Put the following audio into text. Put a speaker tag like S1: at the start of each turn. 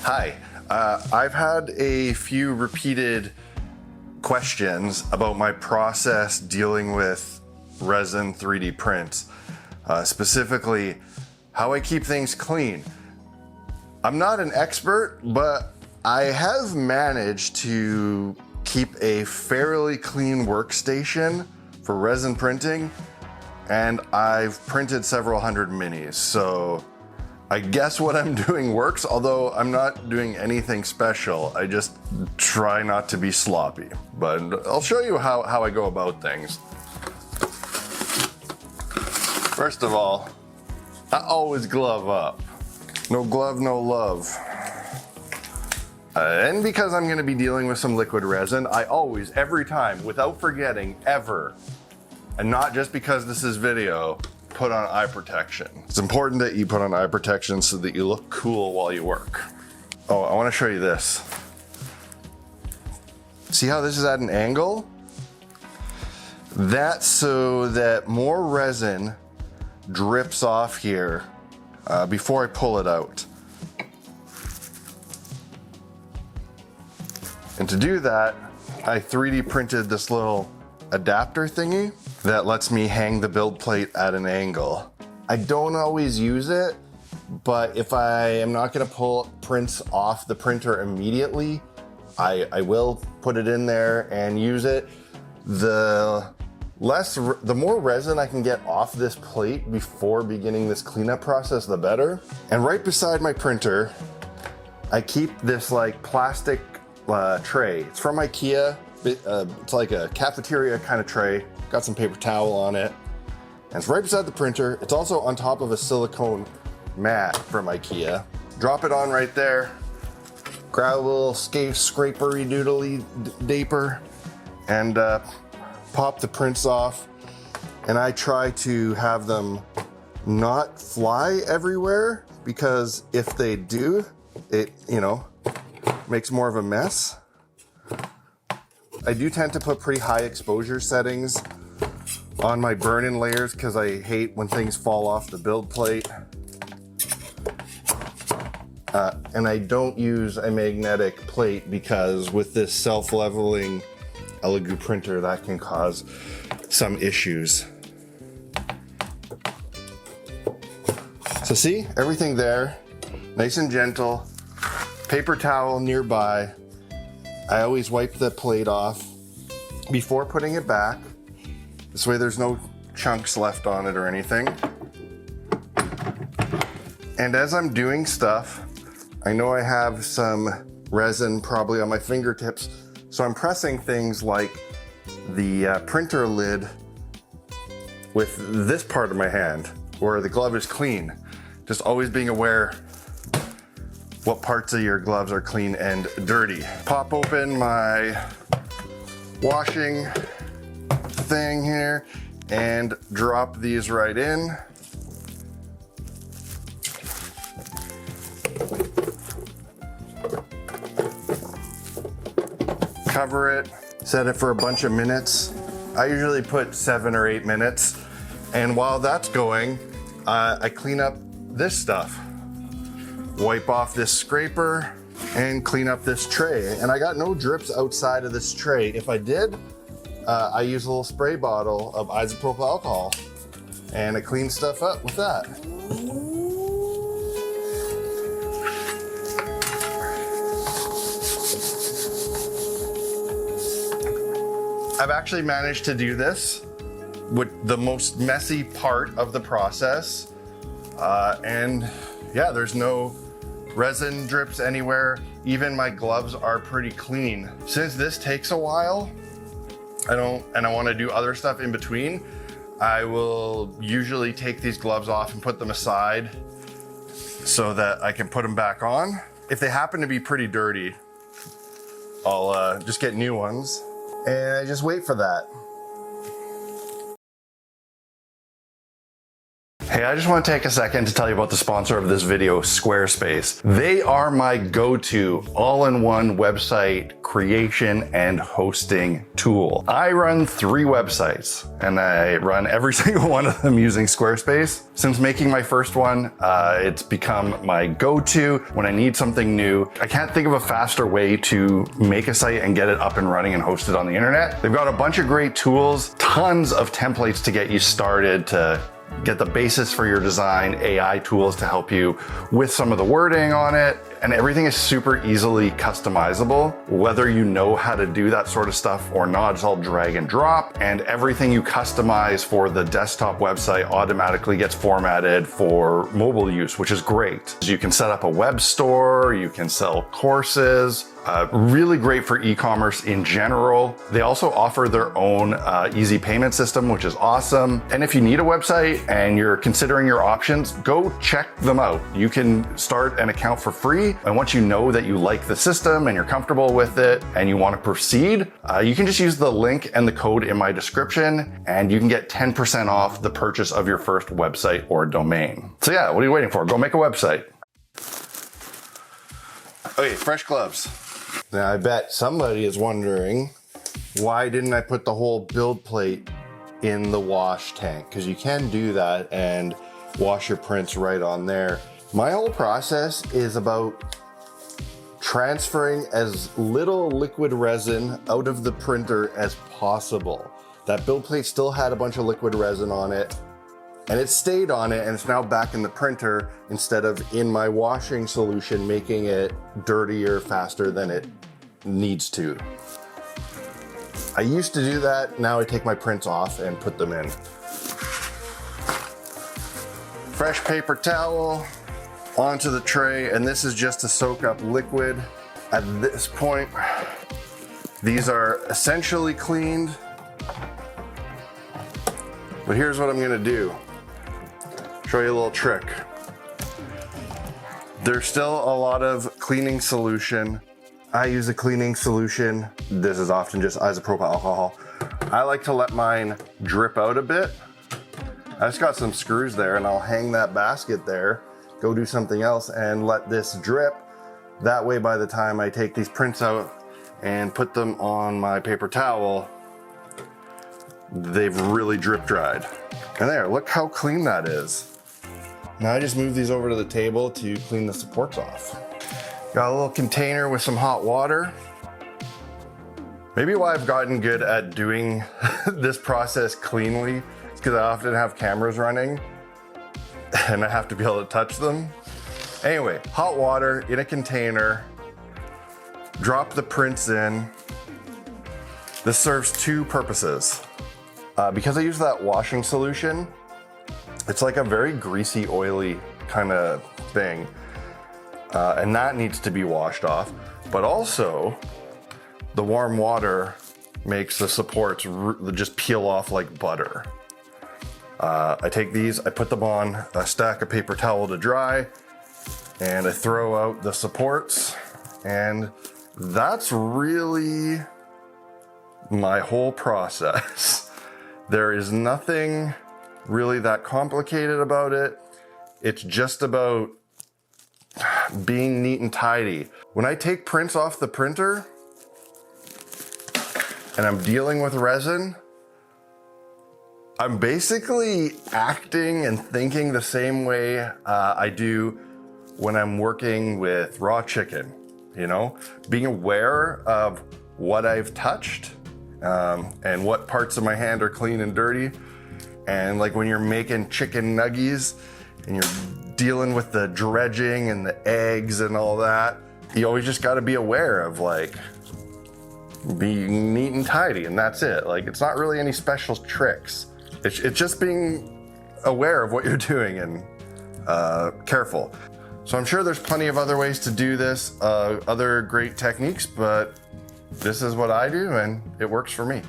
S1: Hi. I've had a few repeated questions about my process dealing with resin 3D prints, specifically how I keep things clean. I'm not an expert, but I have managed to keep a fairly clean workstation for resin printing, and I've printed several hundred minis, so I guess what I'm doing works, although I'm not doing anything special. I just try not to be sloppy, but I'll show you how I go about things. First of all, I always glove up. No glove, no love. And because I'm gonna be dealing with some liquid resin, I always, every time, without forgetting, ever, and not just because this is video, put on eye protection. It's important that you put on eye protection so that you look cool while you work. Oh, I wanna show you this. See how this is at an angle? That's so that more resin drips off here before I pull it out. And to do that, I 3D printed this little adapter thingy that lets me hang the build plate at an angle. I don't always use it, but if I am not gonna pull prints off the printer immediately, I will put it in there and use it. The more resin I can get off this plate before beginning this cleanup process, the better. And right beside my printer, I keep this like plastic tray. It's from IKEA. It's like a cafeteria kind of tray. Got some paper towel on it. And it's right beside the printer. It's also on top of a silicone mat from IKEA. Drop it on right there. Grab a little scrapery doodly daper and pop the prints off. And I try to have them not fly everywhere, because if they do, it, makes more of a mess. I do tend to put pretty high exposure settings on my burn-in layers because I hate when things fall off the build plate. And I don't use a magnetic plate because with this self-leveling Elegoo printer, that can cause some issues. So see, everything there, nice and gentle. Paper towel nearby. I always wipe the plate off before putting it back. This way there's no chunks left on it or anything. And as I'm doing stuff, I know I have some resin probably on my fingertips, so I'm pressing things like the printer lid with this part of my hand where the glove is clean. Just always being aware what parts of your gloves are clean and dirty. Pop open my washing thing here and drop these right in. Cover it, set it for a bunch of minutes. I usually put 7 or 8 minutes. And while that's going, I clean up this stuff. Wipe off this scraper and clean up this tray. And I got no drips outside of this tray. If I did, I use a little spray bottle of isopropyl alcohol and I clean stuff up with that. I've actually managed to do this with the most messy part of the process. And yeah, there's no resin drips anywhere. Even my gloves are pretty clean. Since this takes a while, I want to do other stuff in between, I will usually take these gloves off and put them aside so that I can put them back on. If they happen to be pretty dirty, I'll just get new ones and I just wait for that. Hey, I just want to take a second to tell you about the sponsor of this video, Squarespace. They are my go-to all-in-one website creation and hosting tool. I run 3 websites and I run every single one of them using Squarespace. Since making my first one, it's become my go-to when I need something new. I can't think of a faster way to make a site and get it up and running and host it on the internet. They've got a bunch of great tools, tons of templates to get you started, to get the basis for your design, AI tools to help you with some of the wording on it, and everything is super easily customizable. Whether you know how to do that sort of stuff or not, it's all drag and drop, and everything you customize for the desktop website automatically gets formatted for mobile use, which is great. You can set up a web store, you can sell courses, really great for e-commerce in general. They also offer their own easy payment system, which is awesome. And if you need a website and you're considering your options, go check them out. You can start an account for free. And once you know that you like the system and you're comfortable with it and you want to proceed, you can just use the link and the code in my description and you can get 10% off the purchase of your first website or domain. So yeah, what are you waiting for? Go make a website. Okay, fresh gloves. Now I bet somebody is wondering, why didn't I put the whole build plate in the wash tank? Because you can do that and wash your prints right on there. My whole process is about transferring as little liquid resin out of the printer as possible. That build plate still had a bunch of liquid resin on it, and it stayed on it, and it's now back in the printer instead of in my washing solution, making it dirtier faster than it needs to. I used to do that. Now I take my prints off and put them in. Fresh paper towel onto the tray, and this is just to soak up liquid. At this point, these are essentially cleaned. But here's what I'm gonna do. Show you a little trick. There's still a lot of cleaning solution. I use a cleaning solution. This is often just isopropyl alcohol. I like to let mine drip out a bit. I just got some screws there and I'll hang that basket there, go do something else and let this drip. That way by the time I take these prints out and put them on my paper towel, they've really drip dried. And there, look how clean that is. Now I just move these over to the table to clean the supports off. Got a little container with some hot water. Maybe why I've gotten good at doing this process cleanly is because I often have cameras running and I have to be able to touch them. Anyway, hot water in a container, drop the prints in. This serves 2 purposes. Because I use that washing solution, it's like a very greasy, oily kind of thing. And that needs to be washed off. But also, the warm water makes the supports just peel off like butter. I take these, I put them on a stack of paper towel to dry, and I throw out the supports, and that's really my whole process. There is nothing really that complicated about it. It's just about being neat and tidy. When I take prints off the printer and I'm dealing with resin, I'm basically acting and thinking the same way I do when I'm working with raw chicken, you know? Being aware of what I've touched and what parts of my hand are clean and dirty. And like when you're making chicken nuggies and you're dealing with the dredging and the eggs and all that, you always just got to be aware of like being neat and tidy, and that's it. Like, it's not really any special tricks. It's just being aware of what you're doing and careful. So I'm sure there's plenty of other ways to do this, other great techniques, but this is what I do and it works for me.